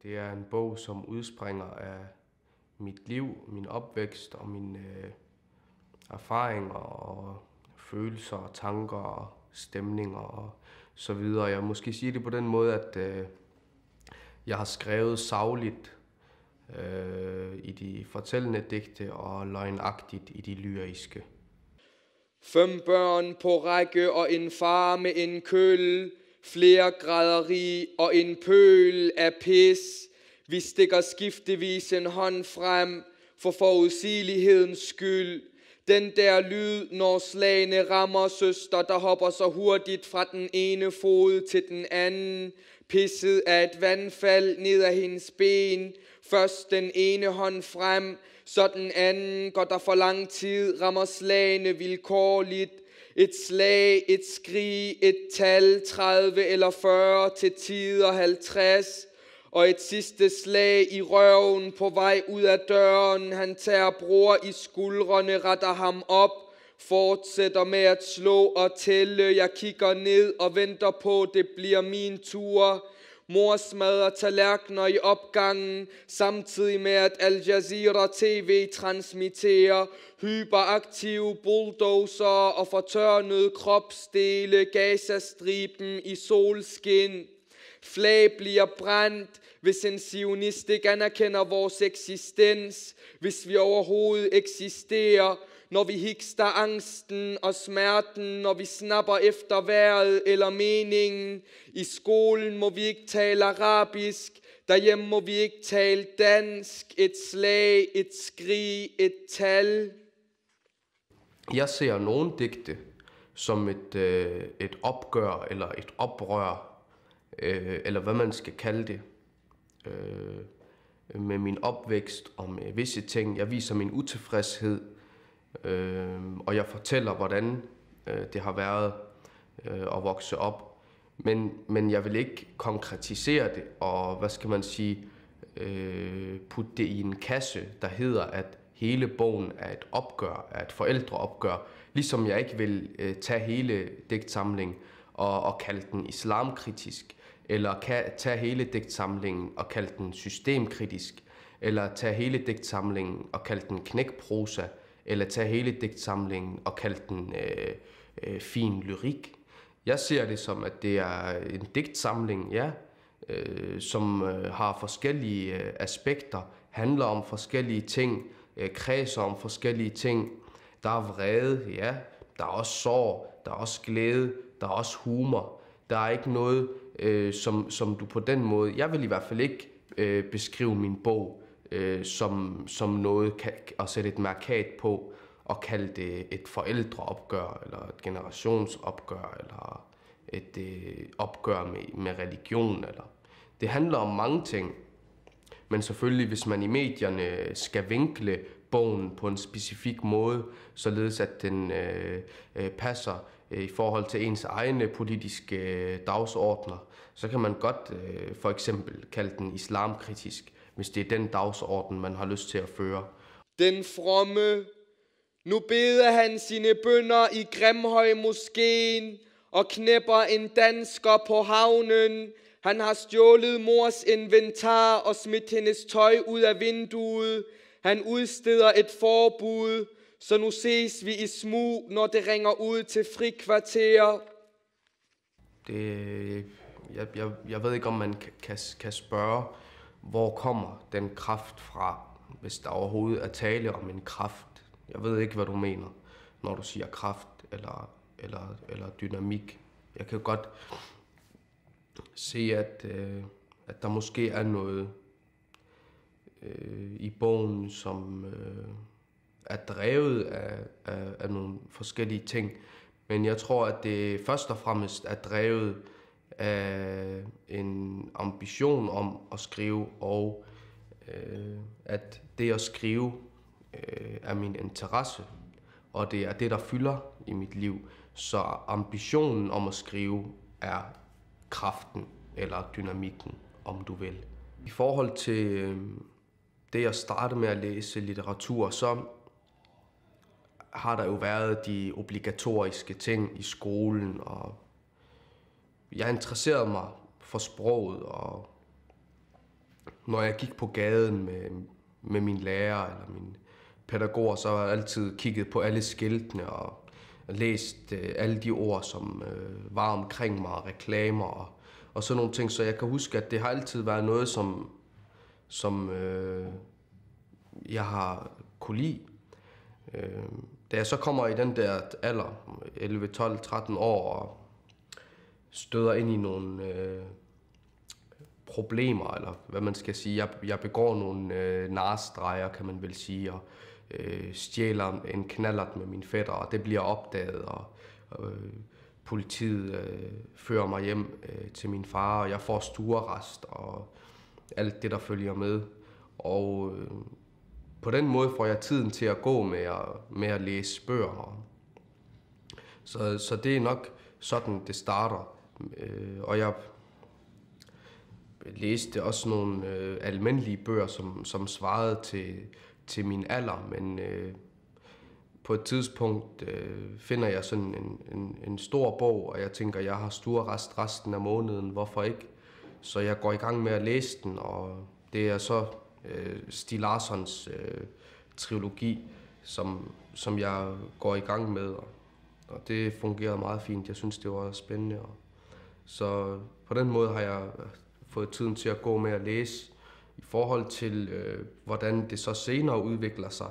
Det er en bog, som udspringer af mit liv, min opvækst og mine erfaringer og følelser og tanker og stemninger og så videre. Jeg vil måske sige det på den måde, at jeg har skrevet sagligt i de fortællende digte og løgnagtigt i de lyriske. 5 børn på række og en far med en køl, flere græderi og en pøl af pis. Vi stikker skiftevis en hånd frem for forudsigelighedens skyld. Den der lyd, når slagene rammer søster, der hopper så hurtigt fra den ene fod til den anden. Pisset af et vandfald ned ad hendes ben. Først den ene hånd frem, så den anden. Går der for lang tid, rammer slagene vilkårligt. Et slag, et skrig, et tal, 30 eller 40, til tider 50. Og et sidste slag i røven på vej ud af døren. Han tager bror i skuldrene, retter ham op, fortsætter med at slå og tælle. Jeg kigger ned og venter på, det bliver min tur. Mor smadrer tallerkener i opgangen, samtidig med at Al Jazeera TV transmitterer hyperaktive bulldozer og fortørnede kropsdele, Gazastriben i solskin. Flag bliver brændt, hvis en zionist ikke anerkender vores eksistens, hvis vi overhovedet eksisterer, når vi hikster angsten og smerten, når vi snapper efter vejret eller meningen. I skolen må vi ikke tale arabisk, derhjemme må vi ikke tale dansk. Et slag, et skrig, et tal. Jeg ser nogle digte som et opgør eller et oprør, eller hvad man skal kalde det, med min opvækst og med visse ting. Jeg viser min utilfredshed, og jeg fortæller, hvordan det har været at vokse op. Men jeg vil ikke konkretisere det, og hvad skal man sige, putte det i en kasse, der hedder, at hele bogen er et opgør, er et forældreopgør. Ligesom jeg ikke vil tage hele digtsamlingen og kalde den islamkritisk, eller tage hele digtsamlingen og kalde den systemkritisk, eller tage hele digtsamlingen og kalde den knækprosa, eller tage hele digtsamlingen og kalde den fin lyrik. Jeg ser det som, at det er en digtsamling, ja, som har forskellige aspekter, handler om forskellige ting, kredser om forskellige ting. Der er vrede, ja, der er også sorg, der er også glæde, der er også humor. Der er ikke noget, som du på den måde... Jeg vil i hvert fald ikke beskrive min bog som noget at sætte et mærkat på og kalde det et forældreopgør, eller et generationsopgør, eller et opgør med religion. Eller. Det handler om mange ting, men selvfølgelig, hvis man i medierne skal vinkle bogen på en specifik måde, således at den passer i forhold til ens egne politiske dagsordner, så kan man godt for eksempel kalde den islamkritisk, hvis det er den dagsorden, man har lyst til at føre. Den fromme, nu beder han sine bønner i Grimhøj moskeen og knæpper en dansker på havnen. Han har stjålet mors inventar og smidt hendes tøj ud af vinduet. Han udsteder et forbud, så nu ses vi i smug, når det ringer ud til frikvarter. Jeg ved ikke, om man kan spørge, hvor kommer den kraft fra, hvis der overhovedet er tale om en kraft. Jeg ved ikke, hvad du mener, når du siger kraft eller dynamik. Jeg kan godt se, at der måske er noget i bogen, som er drevet af nogle forskellige ting. Men jeg tror, at det først og fremmest er drevet af en ambition om at skrive, og at det at skrive er min interesse, og det er det, der fylder i mit liv. Så ambitionen om at skrive er kraften eller dynamikken, om du vil. I forhold til det at starte med at læse litteratur, så har der jo været de obligatoriske ting i skolen, og jeg interesserede mig for sproget, og når jeg gik på gaden med min lærer eller min pædagoger, så har jeg altid kigget på alle skiltene og læst alle de ord, som var omkring mig, reklamer og sådan nogle ting. Så jeg kan huske, at det har altid været noget, som jeg har kunne lide. Da jeg så kommer i den der alder, 11, 12, 13 år, og støder ind i nogle problemer, eller hvad man skal sige. Jeg begår nogle narstreger, kan man vel sige, og stjæler en knallert med min fætter, og det bliver opdaget, og politiet fører mig hjem til min far, og jeg får stuearrest, og alt det, der følger med. Og på den måde får jeg tiden til at gå med at læse bøger. Så det er nok sådan, det starter. Og jeg læste også nogle almindelige bøger, som svarede til min alder, men på et tidspunkt finder jeg sådan en stor bog, og jeg tænker, jeg har stuearrest resten af måneden, hvorfor ikke? Så jeg går i gang med at læse den, og det er så Stieg Larssons trilogi, som jeg går i gang med, og det fungerede meget fint. Jeg synes, det var spændende. Så på den måde har jeg fået tiden til at gå med at læse. I forhold til, hvordan det så senere udvikler sig,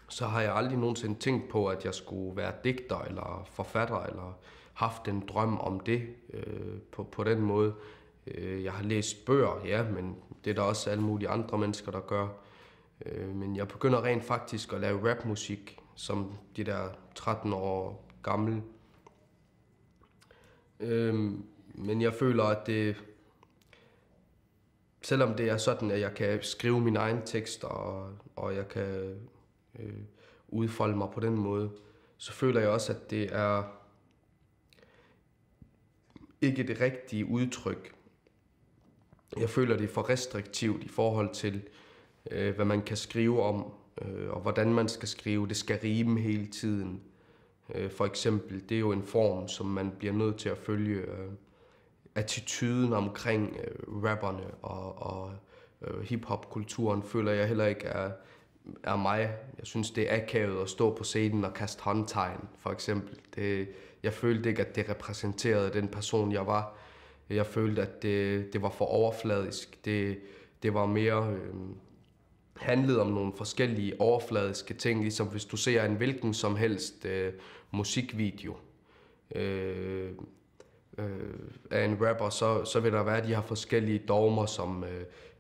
så har jeg aldrig nogensinde tænkt på, at jeg skulle være digter eller forfatter, eller haft en drøm om det på den måde. Jeg har læst bøger, ja, men det er der også alle mulige andre mennesker, der gør. Men jeg begynder rent faktisk at lave rapmusik, som de der 13 år gammel. Men jeg føler, at det, selvom det er sådan, at jeg kan skrive mine egne tekster, og jeg kan udfolde mig på den måde, så føler jeg også, at det er ikke det rigtige udtryk. Jeg føler, det er for restriktivt i forhold til, hvad man kan skrive om, og hvordan man skal skrive. Det skal rime hele tiden. For eksempel, det er jo en form, som man bliver nødt til at følge. Attituden omkring rapperne og hiphop-kulturen føler jeg heller ikke er mig. Jeg synes, det er akavet at stå på scenen og kaste håndtegn, for eksempel. Jeg følte ikke, at det repræsenterede den person, jeg var. Jeg følte, at det var for overfladisk. Det var mere handlet om nogle forskellige overfladiske ting, ligesom hvis du ser en hvilken som helst musikvideo af en rapper, så vil der være de her forskellige dogmer, som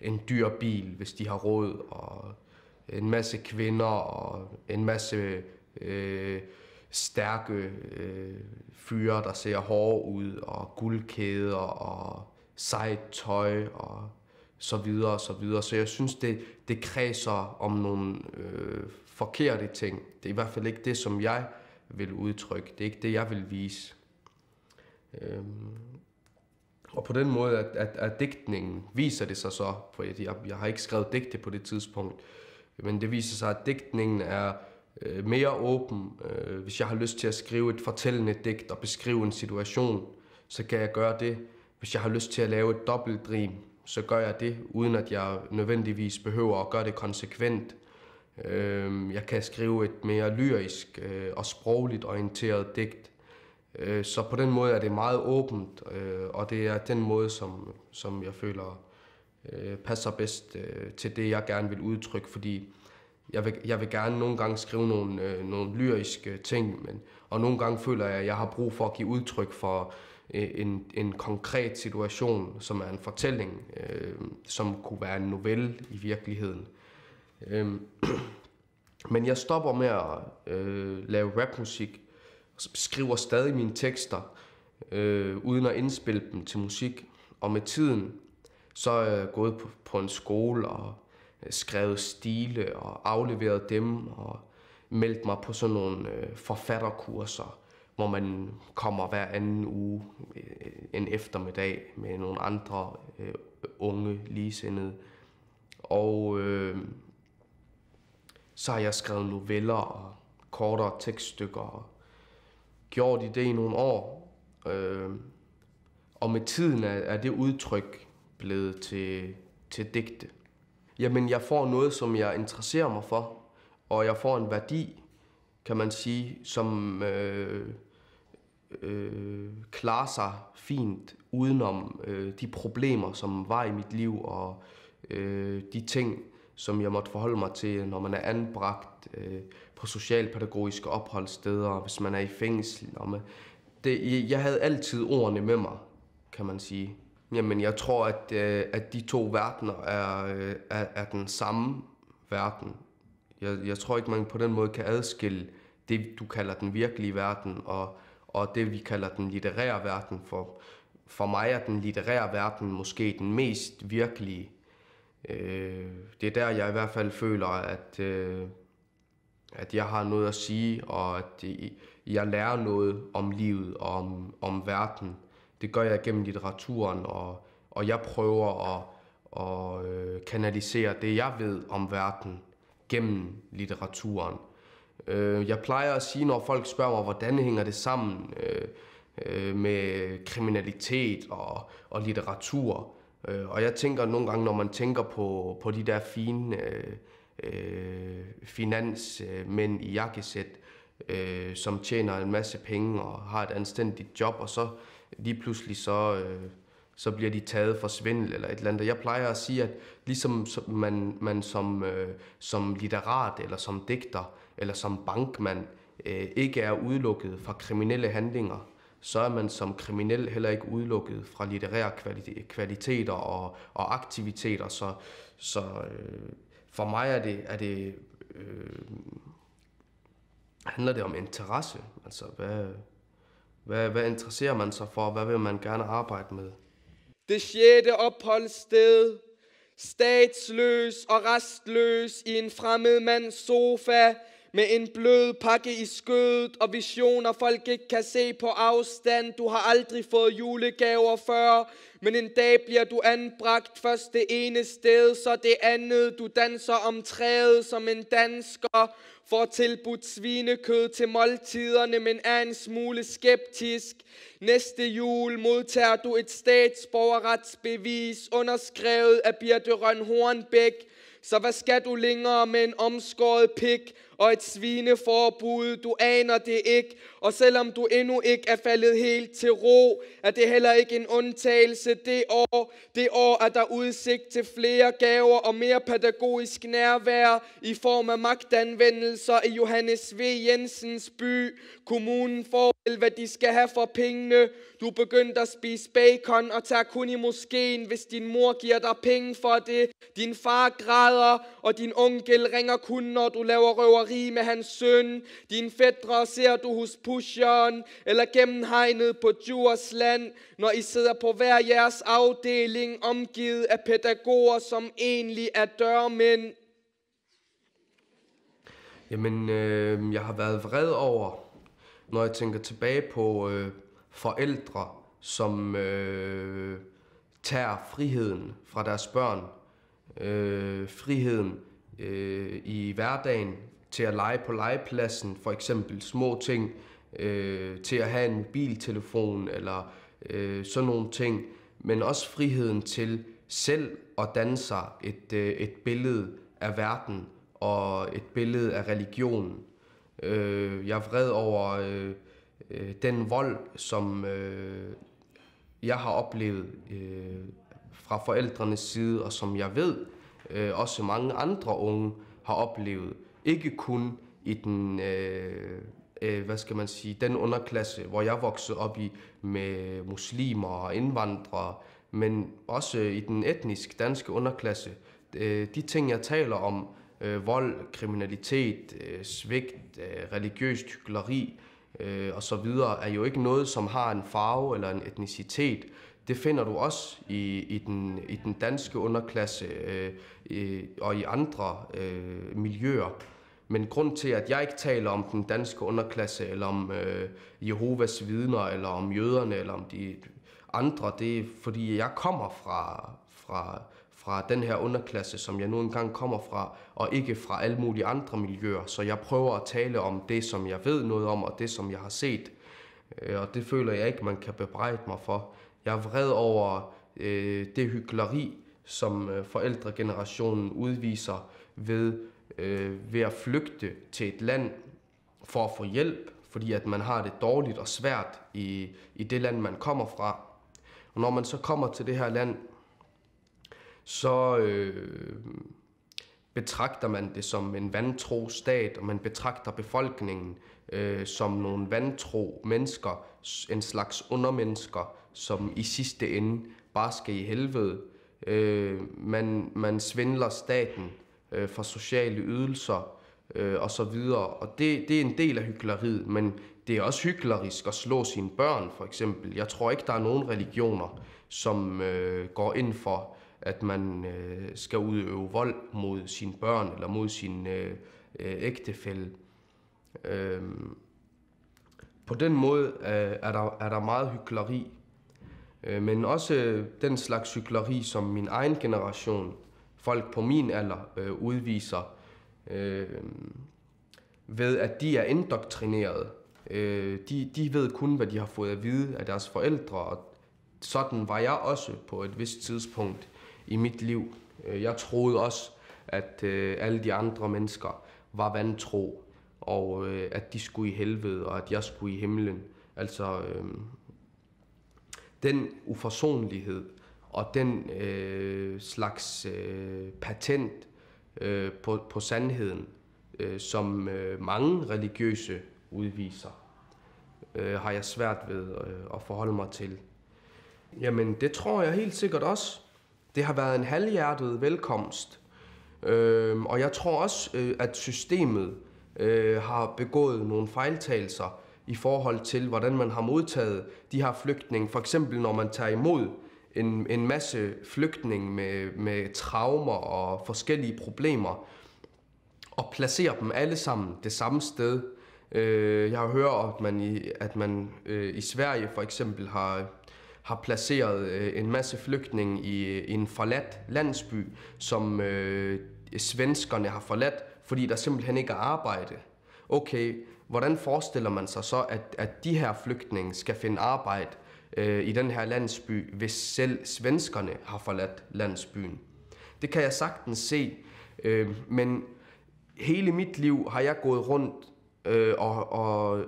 en dyr bil, hvis de har råd, og en masse kvinder, og en masse stærke fyre, der ser hårde ud, og guldkæder, og sejt tøj, og så videre, og så videre. Så jeg synes, det kredser om nogle forkerte ting. Det er i hvert fald ikke det, som jeg vil udtrykke. Det er ikke det, jeg vil vise. Og på den måde, at digtningen viser det sig så, for jeg har ikke skrevet digte på det tidspunkt, men det viser sig, at digtningen er mere åben. Hvis jeg har lyst til at skrive et fortællende digt og beskrive en situation, så kan jeg gøre det. Hvis jeg har lyst til at lave et dobbeltrim, så gør jeg det, uden at jeg nødvendigvis behøver at gøre det konsekvent. Jeg kan skrive et mere lyrisk og sprogligt orienteret digt. Så på den måde er det meget åbent, og det er den måde, som jeg føler passer bedst til det, jeg gerne vil udtrykke, fordi jeg vil gerne nogle gange skrive nogle lyriske ting, og nogle gange føler jeg, at jeg har brug for at give udtryk for en konkret situation, som er en fortælling, som kunne være en novelle i virkeligheden. Men jeg stopper med at lave rapmusik, skriver stadig mine tekster, uden at indspille dem til musik. Og med tiden, så er jeg gået på en skole og skrevet stile og afleveret dem og meldt mig på sådan nogle forfatterkurser, hvor man kommer hver anden uge en eftermiddag med nogle andre unge ligesindede. Og så har jeg skrevet noveller og kortere tekststykker og gjort det i nogle år. Og med tiden er det udtryk blevet til digte. Jamen, jeg får noget, som jeg interesserer mig for, og jeg får en værdi, kan man sige, som klarer sig fint udenom de problemer, som var i mit liv, og de ting, som jeg måtte forholde mig til, når man er anbragt på socialpædagogiske opholdssteder, hvis man er i fængsel. Jeg havde altid ordene med mig, kan man sige. Jamen, jeg tror, at de to verdener er den samme verden. Jeg tror ikke, man på den måde kan adskille det, du kalder den virkelige verden, og det, vi kalder den litterære verden. For mig er den litterære verden måske den mest virkelige. Det er der, jeg i hvert fald føler, at jeg har noget at sige, og at jeg lærer noget om livet og om verden. Det gør jeg gennem litteraturen, og jeg prøver at kanalisere det, jeg ved om verden, gennem litteraturen. Jeg plejer at sige, når folk spørger mig, hvordan hænger det sammen med kriminalitet og litteratur. Og jeg tænker nogle gange, når man tænker på de der fine finansmænd i jakkesæt, som tjener en masse penge og har et anstændigt job, og så lige pludselig så bliver de taget for svindel eller et eller andet. Jeg plejer at sige, at ligesom man som litterat eller som digter eller som bankmand ikke er udelukket fra kriminelle handlinger, så er man som kriminel heller ikke udelukket fra litterære kvaliteter og aktiviteter. Så for mig handler det om interesse. Altså, hvad interesserer man sig for? Hvad vil man gerne arbejde med? Det 6. opholdssted. Statsløs og restløs i en fremmed mands sofa, med en blød pakke i skødet og visioner folk ikke kan se på afstand. Du har aldrig fået julegaver før, men en dag bliver du anbragt først det ene sted, så det andet. Du danser om træet som en dansker, får tilbudt svinekød til måltiderne, men er en smule skeptisk. Næste jul modtager du et statsborgerretsbevis underskrevet af Birthe Rønn Hornbæk. Så hvad skal du længere med en omskåret pik og et svineforbud? Du aner det ikke, og selvom du endnu ikke er faldet helt til ro, er det heller ikke en undtagelse det år er der udsigt til flere gaver og mere pædagogisk nærvær i form af magtanvendelser i Johannes V. Jensens by. Kommunen får hvad de skal have for pengene. Du er begyndt at spise bacon og tager kun i moskeen, hvis din mor giver dig penge for det. Din far græder, og din onkel ringer kun, når du laver røveri med hans søn. Dine fætre ser du hos pusheren eller gennem hegnet på Djursland, når I sidder på hver jeres afdeling, omgivet af pædagoger, som egentlig er dørmænd. Jamen, jeg har været vred over, når jeg tænker tilbage på forældre, som tager friheden fra deres børn. Friheden i hverdagen til at lege på legepladsen, for eksempel små ting, til at have en mobiltelefon eller sådan nogle ting, men også friheden til selv at danne sig et billede af verden og et billede af religionen. Jeg er vred over den vold, som jeg har oplevet fra forældrenes side, og som jeg ved også mange andre unge har oplevet. Ikke kun i den, den underklasse, hvor jeg voksede op i med muslimer og indvandrere, men også i den etnisk danske underklasse. De ting, jeg taler om, vold, kriminalitet, svigt, religiøst hykleri og så videre, er jo ikke noget, som har en farve eller en etnicitet. Det finder du også i den danske underklasse og i andre miljøer. Men grund til, at jeg ikke taler om den danske underklasse, eller om Jehovas vidner, eller om jøderne, eller om de andre, det er, fordi jeg kommer fra den her underklasse, som jeg nu engang kommer fra, og ikke fra alle mulige andre miljøer. Så jeg prøver at tale om det, som jeg ved noget om, og det, som jeg har set. Og det føler jeg ikke, man kan bebrejde mig for. Jeg er vred over det hykleri, som forældregenerationen udviser ved at flygte til et land for at få hjælp, fordi at man har det dårligt og svært i det land, man kommer fra. Og når man så kommer til det her land, så betragter man det som en vantro stat, og man betragter befolkningen som nogle vantro mennesker, en slags undermennesker, som i sidste ende bare skal i helvede. Man svindler staten for sociale ydelser og så videre, og det er en del af hykleriet, men det er også hyklerisk at slå sine børn, for eksempel. Jeg tror ikke, der er nogen religioner, som går ind for, at man skal udøve vold mod sine børn eller mod sin ægtefælle. På den måde er der meget hykleri, men også den slags hykleri, som min egen generation, folk på min alder, udviser, ved at de er indoktrineret. De ved kun, hvad de har fået at vide af deres forældre, og sådan var jeg også på et vist tidspunkt i mit liv. Jeg troede også, at alle de andre mennesker var vantro, og at de skulle i helvede, og at jeg skulle i himlen. Altså den uforsonlighed og den slags patent på sandheden, som mange religiøse udviser, har jeg svært ved at forholde mig til. Jamen, det tror jeg helt sikkert også. Det har været en halvhjertet velkomst. Og jeg tror også, at systemet har begået nogle fejltagelser i forhold til, hvordan man har modtaget de her flygtninge. For eksempel, når man tager imod en masse flygtninge med traumer og forskellige problemer, og placerer dem alle sammen det samme sted. Jeg har hørt, at man i Sverige for eksempel har placeret en masse flygtninge i en forladt landsby, som svenskerne har forladt, fordi der simpelthen ikke er arbejde. Okay, hvordan forestiller man sig så, at de her flygtninge skal finde arbejde i den her landsby, hvis selv svenskerne har forladt landsbyen? Det kan jeg sagtens se, men hele mit liv har jeg gået rundt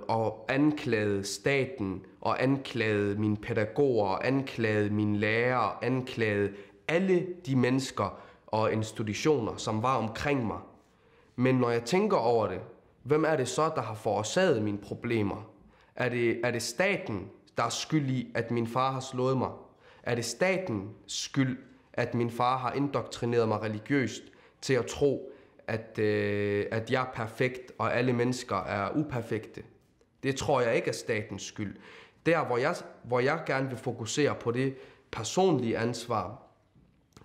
og anklaget staten, og anklaget mine pædagoger, anklaget mine lærere, anklaget alle de mennesker og institutioner, som var omkring mig. Men når jeg tænker over det, hvem er det så, der har forårsaget mine problemer? Er det staten, der er skyld i, at min far har slået mig? Er det statens skyld, at min far har indoktrineret mig religiøst til at tro, at jeg er perfekt, og alle mennesker er uperfekte? Det tror jeg ikke er statens skyld. Der, hvor jeg gerne vil fokusere på det personlige ansvar,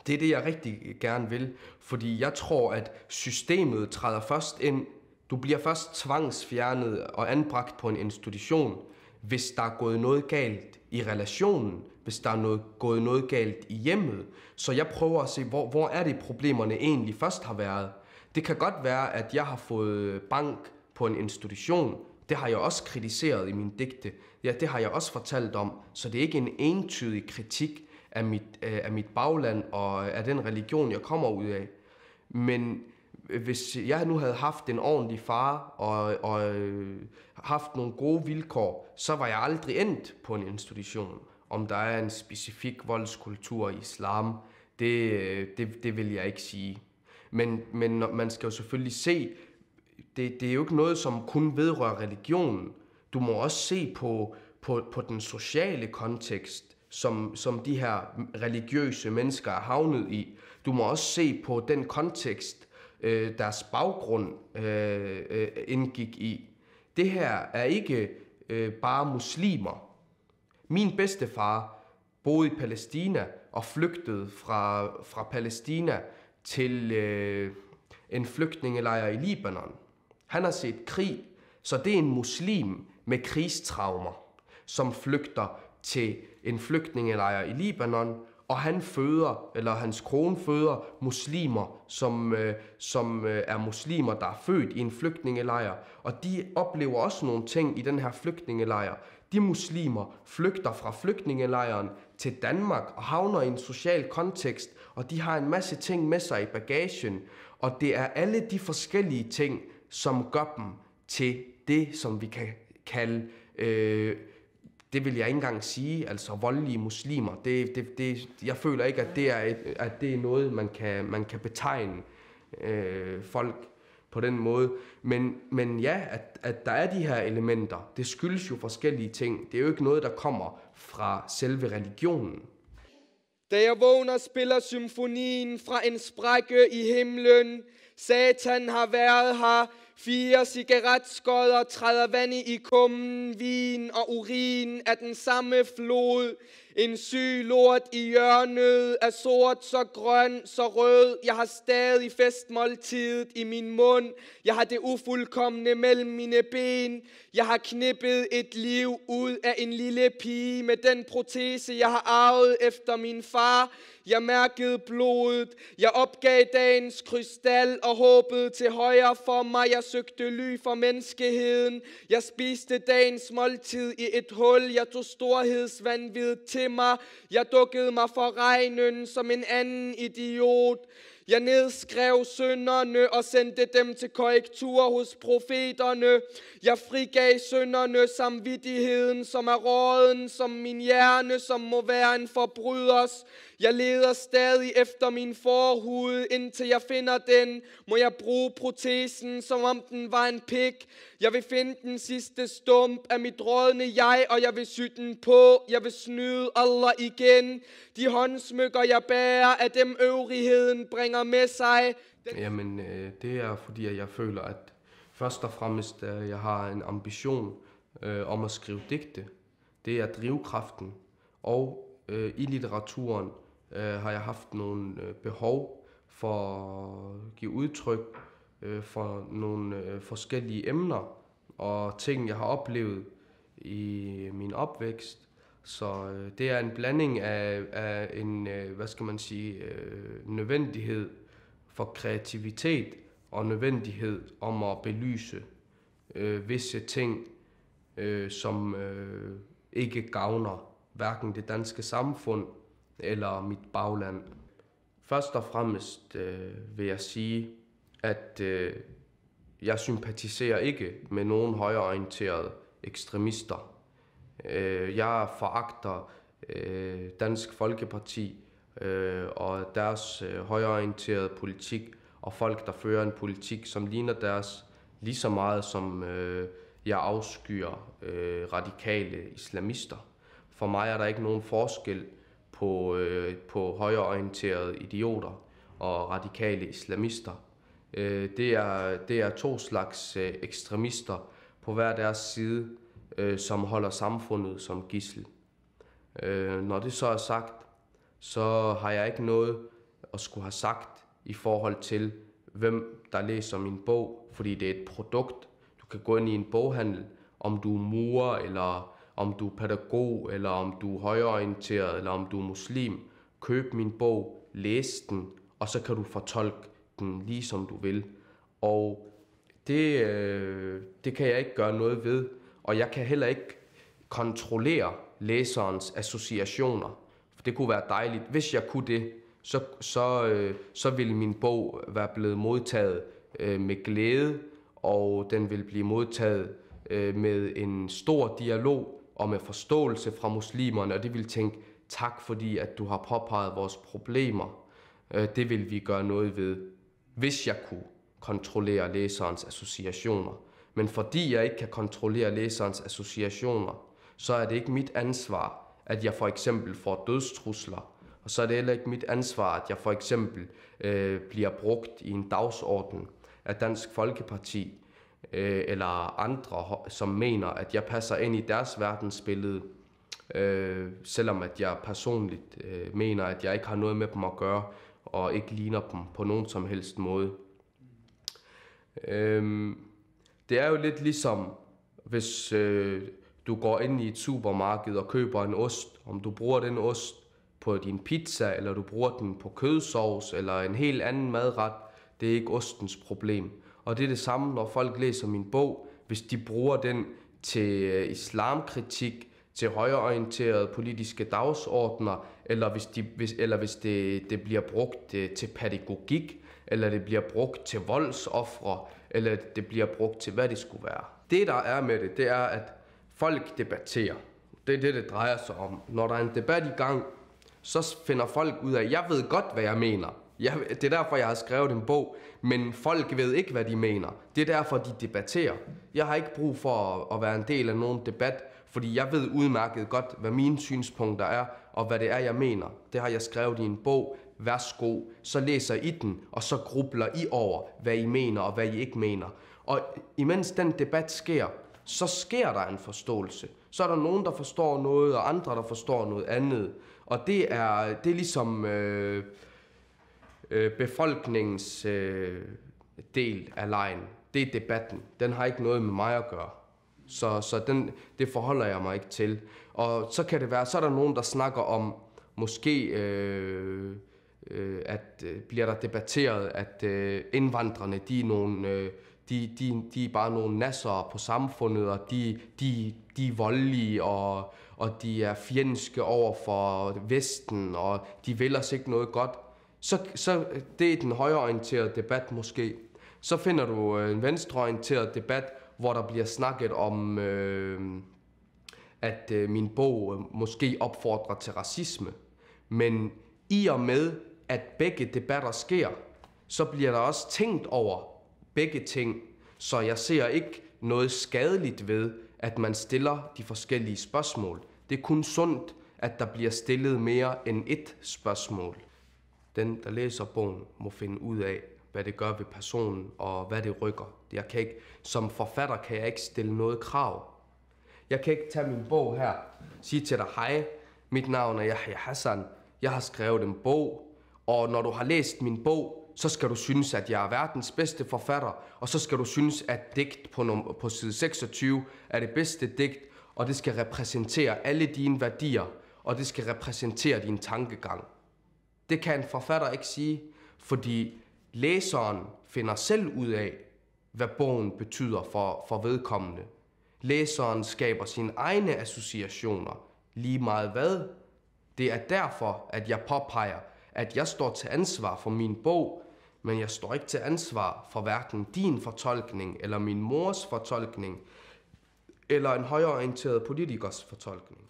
det er det, jeg rigtig gerne vil. Fordi jeg tror, at systemet træder først ind. Du bliver først tvangsfjernet og anbragt på en institution, hvis der er gået noget galt i relationen, hvis der er gået noget galt i hjemmet. Så jeg prøver at se, hvor er det problemerne egentlig først har været. Det kan godt være, at jeg har fået bank på en institution. Det har jeg også kritiseret i mine digte. Ja, det har jeg også fortalt om. Så det er ikke en entydig kritik af mit bagland og af den religion, jeg kommer ud af. Men hvis jeg nu havde haft en ordentlig far og haft nogle gode vilkår, så var jeg aldrig endt på en institution. Om der er en specifik voldskultur i islam, det vil jeg ikke sige. Men man skal jo selvfølgelig se, det er jo ikke noget, som kun vedrører religionen. Du må også se på den sociale kontekst, som de her religiøse mennesker er havnet i. Du må også se på den kontekst, deres baggrund indgik i. Det her er ikke bare muslimer. Min bedstefar boede i Palæstina og flygtede fra Palæstina til en flygtningelejr i Libanon. Han har set krig, så det er en muslim med krigstraumer, som flygter til en flygtningelejr i Libanon, og hans kone føder muslimer, som er muslimer, der er født i en flygtningelejr. Og de oplever også nogle ting i den her flygtningelejr. De muslimer flygter fra flygtningelejren til Danmark og havner i en social kontekst, og de har en masse ting med sig i bagagen, og det er alle de forskellige ting, som gør dem til det, som vi kan kalde, det vil jeg ikke engang sige, altså voldelige muslimer. Jeg føler ikke, at det er noget, man kan betegne folk på den måde. Men ja, at der er de her elementer, det skyldes jo forskellige ting. Det er jo ikke noget, der kommer fra selve religionen. Da jeg vågner, spiller symfonien fra en sprække i himlen. Satan har været her. 4 cigaretskodder træder vand i kummen. Vin og urin af den samme flod. En syg lort i hjørnet er sort, så grøn, så rød. Jeg har stadig festmåltidet i min mund. Jeg har det ufuldkomne mellem mine ben. Jeg har knippet et liv ud af en lille pige med den protese, jeg har arvet efter min far. Jeg mærkede blodet. Jeg opgav dagens krystal og håbede til højre for mig. Jeg søgte ly for menneskeheden. Jeg spiste dagens måltid i et hul. Jeg tog storhedsvanvid til mig. Jeg dukkede mig for regnen som en anden idiot. Jeg nedskrev synderne og sendte dem til korrektur hos profeterne. Jeg frigav synderne samvittigheden, som er råden, som min hjerne, som må være en forbryders. Jeg leder stadig efter min forhud, indtil jeg finder den. Må jeg bruge protesen, som om den var en pik. Jeg vil finde den sidste stump af mit rådne jeg, og jeg vil sy den på. Jeg vil snyde Allah igen. De håndsmykker, jeg bærer, af dem øvrigheden bringer med sig. Jamen, det er fordi, at jeg føler, at først og fremmest, jeg har en ambition om at skrive digte. Det er drivkraften. Og i litteraturen har jeg haft nogle behov for at give udtryk for nogle forskellige emner og ting, jeg har oplevet i min opvækst. Så det er en blanding af en, nødvendighed for kreativitet og nødvendighed om at belyse visse ting, som ikke gavner hverken det danske samfund eller mit bagland. Først og fremmest vil jeg sige, at jeg sympatiserer ikke med nogen højreorienterede ekstremister. Jeg foragter Dansk Folkeparti og deres højreorienterede politik, og folk, der fører en politik, som ligner deres, lige så meget som jeg afskyer radikale islamister. For mig er der ikke nogen forskel på højreorienterede idioter og radikale islamister. Det er 2 slags ekstremister på hver deres side, som holder samfundet som gidsel. Når det så er sagt, så har jeg ikke noget at skulle have sagt i forhold til, hvem der læser min bog, fordi det er et produkt. Du kan gå ind i en boghandel, om du er murer, eller om du er pædagog, eller om du er højreorienteret, eller om du er muslim. Køb min bog, læs den, og så kan du fortolke den lige som du vil. Og det kan jeg ikke gøre noget ved, og jeg kan heller ikke kontrollere læserens associationer. For det kunne være dejligt. Hvis jeg kunne det, så ville min bog være blevet modtaget med glæde, og den vil blive modtaget med en stor dialog og med forståelse fra muslimerne, og det vil tænke, tak fordi at du har påpeget vores problemer. Det vil vi gøre noget ved, hvis jeg kunne kontrollere læserens associationer. Men fordi jeg ikke kan kontrollere læserens associationer, så er det ikke mit ansvar, at jeg for eksempel får dødstrusler. Og så er det heller ikke mit ansvar, at jeg for eksempel bliver brugt i en dagsorden af Dansk Folkeparti, eller andre, som mener, at jeg passer ind i deres verdensbillede, selvom at jeg personligt mener, at jeg ikke har noget med dem at gøre, og ikke ligner dem på nogen som helst måde. Det er jo lidt ligesom, hvis du går ind i et supermarked og køber en ost, om du bruger den ost på din pizza, eller du bruger den på kødsovs, eller en helt anden madret, det er ikke ostens problem. Og det er det samme, når folk læser min bog. Hvis de bruger den til islamkritik, til højreorienterede politiske dagsordner, eller hvis det bliver brugt til pædagogik, eller det bliver brugt til voldsofre, eller det bliver brugt til, hvad det skulle være. Det, der er med det er, at folk debatterer. Det er det drejer sig om. Når der er en debat i gang, så finder folk ud af, jeg ved godt, hvad jeg mener. Det er derfor, jeg har skrevet en bog, men folk ved ikke, hvad de mener. Det er derfor, de debatterer. Jeg har ikke brug for at være en del af nogen debat, fordi jeg ved udmærket godt, hvad mine synspunkter er, og hvad det er, jeg mener. Det har jeg skrevet i en bog. Værsgo, så læser I den, og så grubler I over, hvad I mener og hvad I ikke mener. Og imens den debat sker, så sker der en forståelse. Så er der nogen, der forstår noget, og andre, der forstår noget andet. Og det er ligesom befolkningens del af lejen. Det er debatten. Den har ikke noget med mig at gøre. Så det forholder jeg mig ikke til. Og så kan det være, så er der nogen, der snakker om, måske bliver der debatteret, at indvandrerne, de er bare nogle nassere på samfundet, og de er voldelige, og de er fjendske over for Vesten, og de vil os ikke noget godt. Så det er den højreorienterede debat måske. Så finder du en venstreorienteret debat, hvor der bliver snakket om, at min bog måske opfordrer til racisme. Men i og med, at begge debatter sker, så bliver der også tænkt over begge ting. Så jeg ser ikke noget skadeligt ved, at man stiller de forskellige spørgsmål. Det er kun sundt, at der bliver stillet mere end ét spørgsmål. Den, der læser bogen, må finde ud af, hvad det gør ved personen, og hvad det rykker. Som forfatter kan jeg ikke stille noget krav. Jeg kan ikke tage min bog her, sige til dig, hej, mit navn er Yahya Hassan, jeg har skrevet en bog, og når du har læst min bog, så skal du synes, at jeg er verdens bedste forfatter, og så skal du synes, at digt på side 26 er det bedste digt, og det skal repræsentere alle dine værdier, og det skal repræsentere din tankegang. Det kan en forfatter ikke sige, fordi læseren finder selv ud af, hvad bogen betyder for vedkommende. Læseren skaber sine egne associationer, lige meget hvad. Det er derfor, at jeg påpeger, at jeg står til ansvar for min bog, men jeg står ikke til ansvar for hverken din fortolkning, eller min mors fortolkning, eller en højreorienteret politikers fortolkning.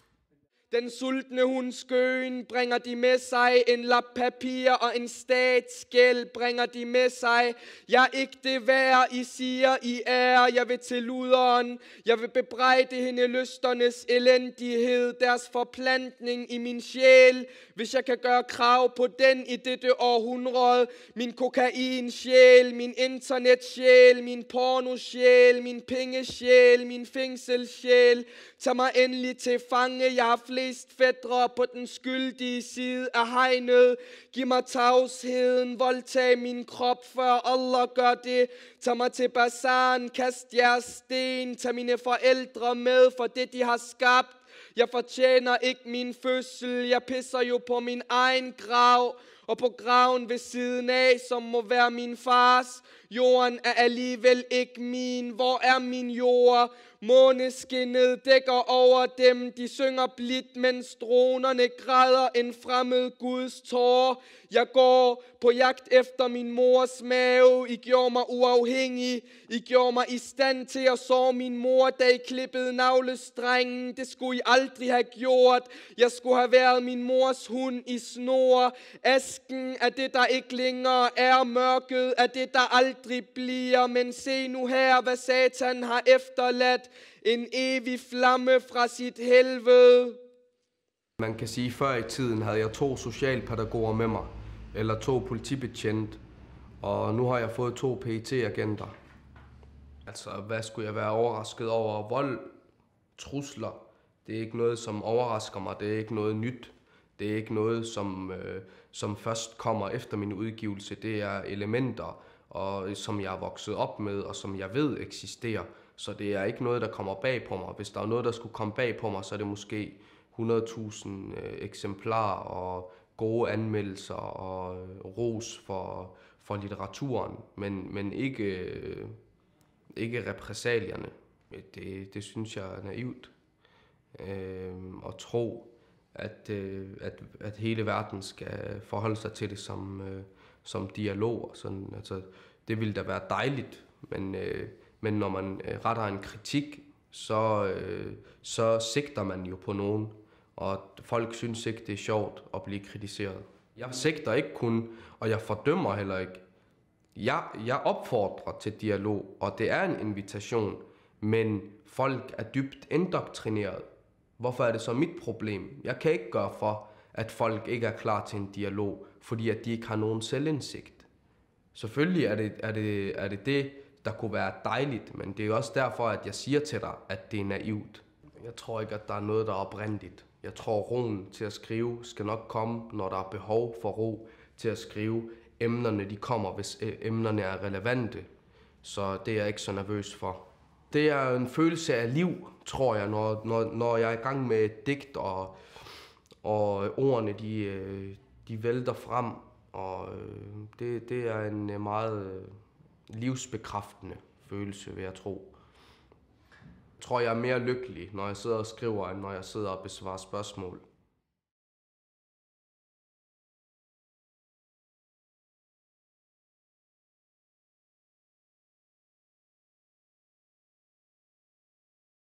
Den sultne hundskøen bringer de med sig, en lap papir og en statsgæld bringer de med sig. Jeg er ikke det værd, I siger, I er. Jeg vil til luderen, jeg vil bebrejde hende lysternes elendighed, deres forplantning i min sjæl. Hvis jeg kan gøre krav på den i dette århundrede, min kokainsjæl, min internetsjæl, min pornosjæl, min pengesjæl, min fængselssjæl, tag mig endelig til fange, jeg har flest fætre på den skyldige side af hegnet. Giv mig tavsheden, voldtag min krop, før Allah gør det. Tag mig til bazaren, kast jeres sten, tag mine forældre med for det, de har skabt. Jeg fortjener ikke min fødsel, jeg pisser jo på min egen grav, og på graven ved siden af, som må være min fars. Jorden er alligevel ikke min, hvor er min jord? Måneskinnet dækker over dem, de synger blidt, mens dronerne græder en fremmed Guds tårer. Jeg går på jagt efter min mors mave, I gjorde mig uafhængig, I gjorde mig i stand til at sove min mor, da I klippede navlestrengen. Det skulle I aldrig have gjort, jeg skulle have været min mors hund i snor. Asken er det, der ikke længere er, mørket er det, der aldrig bliver. Men se nu her, hvad Satan har efterladt, en evig flamme fra sit helvede. Man kan sige, at før i tiden havde jeg 2 socialpædagoger med mig, eller 2 politibetjente, og nu har jeg fået 2 PET-agenter. Altså, hvad skulle jeg være overrasket over? Vold, trusler, det er ikke noget, som overrasker mig, det er ikke noget nyt. Det er ikke noget, som først kommer efter min udgivelse. Det er elementer, som jeg er vokset op med, og som jeg ved eksisterer. Så det er ikke noget, der kommer bag på mig. Hvis der er noget, der skulle komme bag på mig, så er det måske 100.000 eksemplarer og gode anmeldelser og ros for litteraturen, men ikke repressalierne. Det synes jeg er naivt. At tro, at hele verden skal forholde sig til det som dialog. Og sådan. Altså, det ville da være dejligt, men når man retter en kritik, så sigter man jo på nogen, og folk synes ikke, det er sjovt at blive kritiseret. Jeg sigter ikke kun, og jeg fordømmer heller ikke. Jeg opfordrer til dialog, og det er en invitation, men folk er dybt indoktrineret. Hvorfor er det så mit problem? Jeg kan ikke gøre for, at folk ikke er klar til en dialog, fordi at de ikke har nogen selvindsigt. Selvfølgelig er det, der kunne være dejligt, men det er også derfor, at jeg siger til dig, at det er naivt. Jeg tror ikke, at der er noget, der er oprindeligt. Jeg tror, roen til at skrive skal nok komme, når der er behov for ro til at skrive. Emnerne, de kommer, hvis emnerne er relevante. Så det er jeg ikke så nervøs for. Det er en følelse af liv, tror jeg, når jeg er i gang med et digt, og ordene, de vælter frem. Og det er en meget livsbekræftende følelse, vil jeg tro. Jeg tror, jeg er mere lykkelig, når jeg sidder og skriver, end når jeg sidder og besvarer spørgsmål.